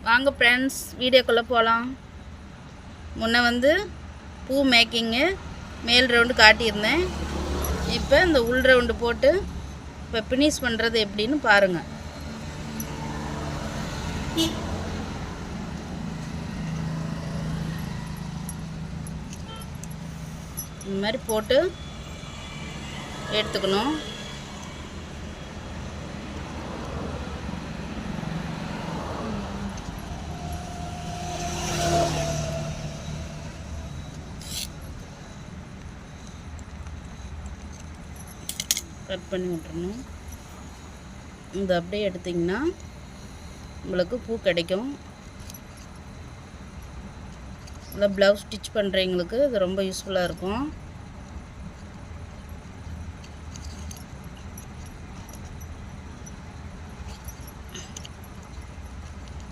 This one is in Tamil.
வாங்க ஃப்ரெண்ட்ஸ், வீடியோக்குள்ளே போகலாம். முன்ன வந்து பூ மேக்கிங்கு மேல் ரவுண்டு காட்டியிருந்தேன். இப்போ இந்த உள் ரவுண்டு போட்டு இப்போ ஃபினிஷ் பண்ணுறது எப்படின்னு பாருங்கள். இந்த மாதிரி போட்டு எடுத்துக்கணும். கட் பண்ணி விட்டுறணும். இந்த அப்படியே எடுத்திங்கன்னா உங்களுக்கு பூ கிடைக்கும். இல்லை ப்ளவுஸ் ஸ்டிச் பண்ணுறவங்களுக்கு இது ரொம்ப யூஸ்ஃபுல்லாக இருக்கும்.